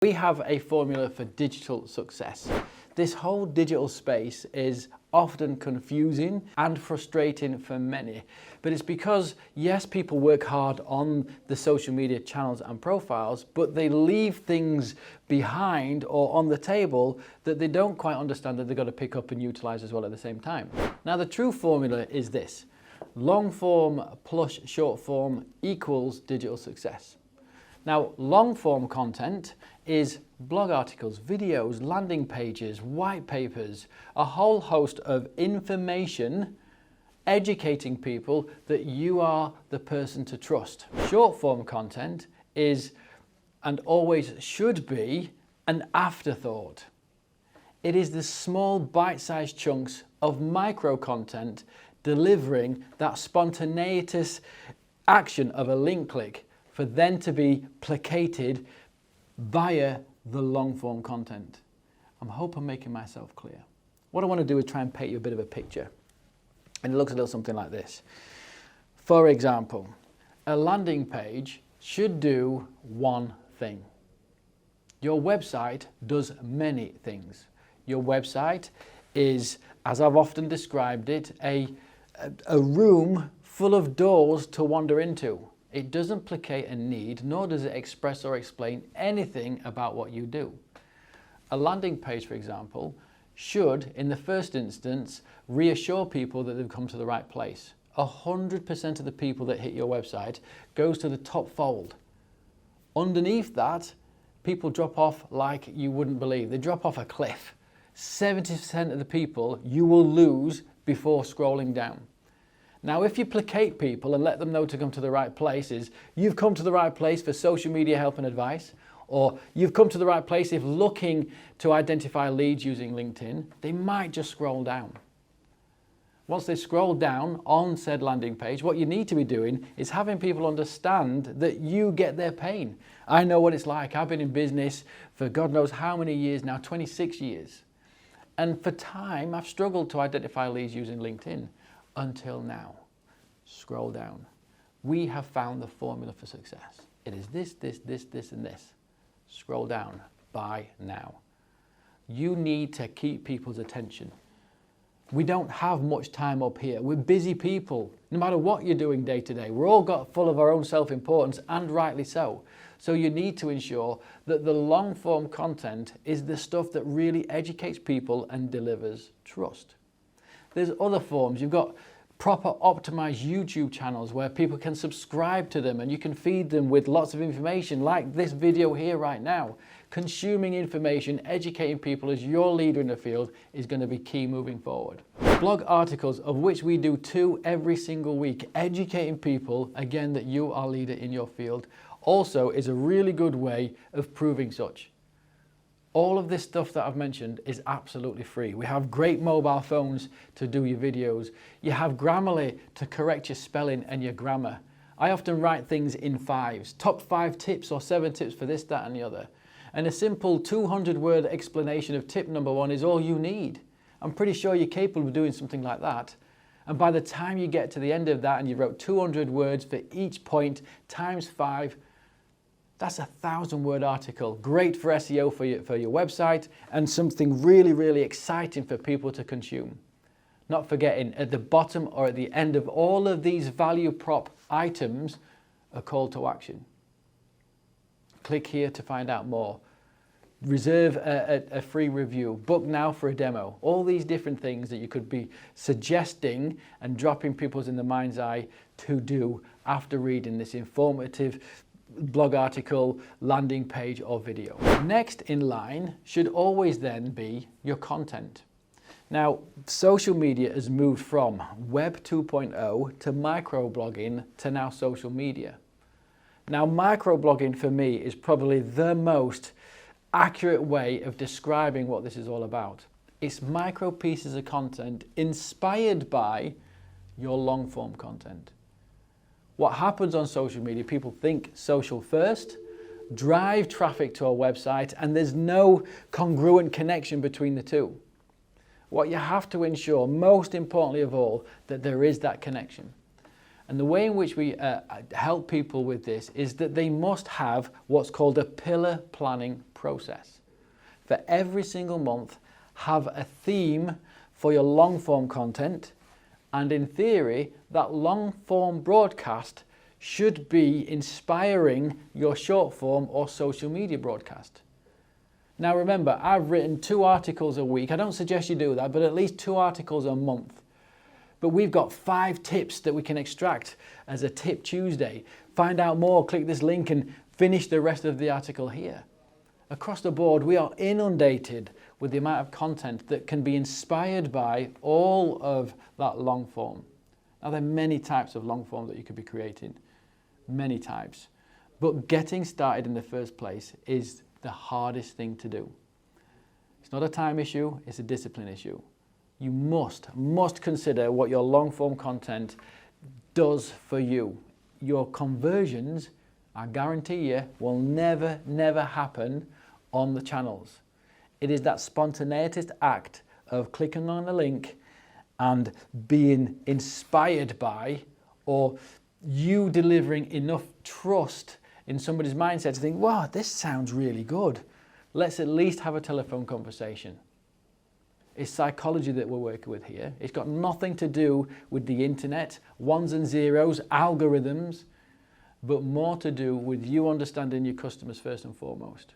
We have a formula for digital success. This whole digital space is often confusing and frustrating for many, but it's because, yes, people work hard on the social media channels and profiles, but they leave things behind or on the table that they don't quite understand that they've got to pick up and utilize as well at the same time. Now, the true formula is this: long form plus short form equals digital success. Now, long form content is blog articles, videos, landing pages, white papers, a whole host of information educating people that you are the person to trust. Short form content is, and always should be, an afterthought. It is the small bite-sized chunks of micro content delivering that spontaneous action of a link click for then to be placated via the long form content. I hope I'm making myself clear. What I want to do is try and paint you a bit of a picture. And it looks a little something like this. For example, a landing page should do one thing. Your website does many things. Your website is, as I've often described it, a room full of doors to wander into. It doesn't placate a need, nor does it express or explain anything about what you do. A landing page, for example, should, in the first instance, reassure people that they've come to the right place. 100% of the people that hit your website goes to the top fold. Underneath that, people drop off like you wouldn't believe. They drop off a cliff. 70% of the people you will lose before scrolling down. Now, if you placate people and let them know to come to the right places, you've come to the right place for social media help and advice, or you've come to the right place if looking to identify leads using LinkedIn, they might just scroll down. Once they scroll down on said landing page, what you need to be doing is having people understand that you get their pain. I know what it's like. I've been in business for God knows how many years now, 26 years. And for time, I've struggled to identify leads using LinkedIn. Until now. Scroll down. We have found the formula for success. It is this, and this. Scroll down. Buy now. You need to keep people's attention. We don't have much time up here. We're busy people. No matter what you're doing day to day, we're all got full of our own self-importance, and rightly so. So you need to ensure that the long form content is the stuff that really educates people and delivers trust. There's other forms. You've got proper optimized YouTube channels where people can subscribe to them and you can feed them with lots of information like this video here right now. Consuming information, educating people as your leader in the field is going to be key moving forward. Blog articles, of which we do 2 every single week, educating people, again, that you are leader in your field, also is a really good way of proving such. All of this stuff that I've mentioned is absolutely free. We have great mobile phones to do your videos. You have Grammarly to correct your spelling and your grammar. I often write things in 5s, top 5 tips or 7 tips for this, that, and the other. And a simple 200-word explanation of tip number 1 is all you need. I'm pretty sure you're capable of doing something like that. And by the time you get to the end of that and you wrote 200 words for each point times 5, that's a 1,000-word article. Great for SEO for your website, and something really, really exciting for people to consume. Not forgetting, at the bottom or at the end of all of these value prop items, a call to action. Click here to find out more. Reserve a free review. Book now for a demo. All these different things that you could be suggesting and dropping people's in the mind's eye to do after reading this informative blog article, landing page, or video. Next in line should always then be your content. Now, social media has moved from Web 2.0 to microblogging to now social media. Now, microblogging for me is probably the most accurate way of describing what this is all about. It's micro pieces of content inspired by your long form content. What happens on social media, people think social first, drive traffic to our website, and there's no congruent connection between the two. What you have to ensure, most importantly of all, that there is that connection. And the way in which we help people with this is that they must have what's called a pillar planning process. For every single month, have a theme for your long form content, and in theory, that long form broadcast should be inspiring your short form or social media broadcast. Now remember, I've written 2 articles a week. I don't suggest you do that, but at least 2 articles a month. But we've got 5 tips that we can extract as a Tip Tuesday. Find out more, click this link and finish the rest of the article here. Across the board, we are inundated with the amount of content that can be inspired by all of that long form. Now, there are many types of long form that you could be creating, many types. But getting started in the first place is the hardest thing to do. It's not a time issue, it's a discipline issue. You must consider what your long form content does for you. Your conversions, I guarantee you, will never happen on the channels. It is that spontaneous act of clicking on a link and being inspired by, or you delivering enough trust in somebody's mindset to think, wow, this sounds really good. Let's at least have a telephone conversation. It's psychology that we're working with here. It's got nothing to do with the internet, ones and zeros, algorithms, but more to do with you understanding your customers first and foremost.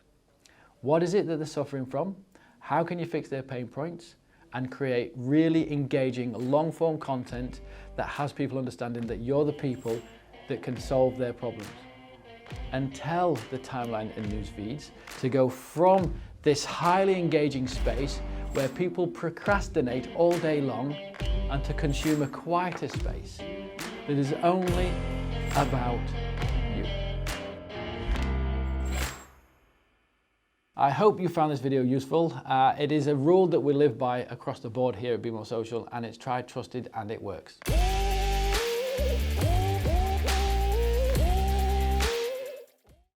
What is it that they're suffering from? How can you fix their pain points and create really engaging long-form content that has people understanding that you're the people that can solve their problems? And tell the timeline and news feeds to go from this highly engaging space where people procrastinate all day long and to consume a quieter space that is only about you. I hope you found this video useful. It is a rule that we live by across the board here at Be More Social, and it's tried, trusted, and it works.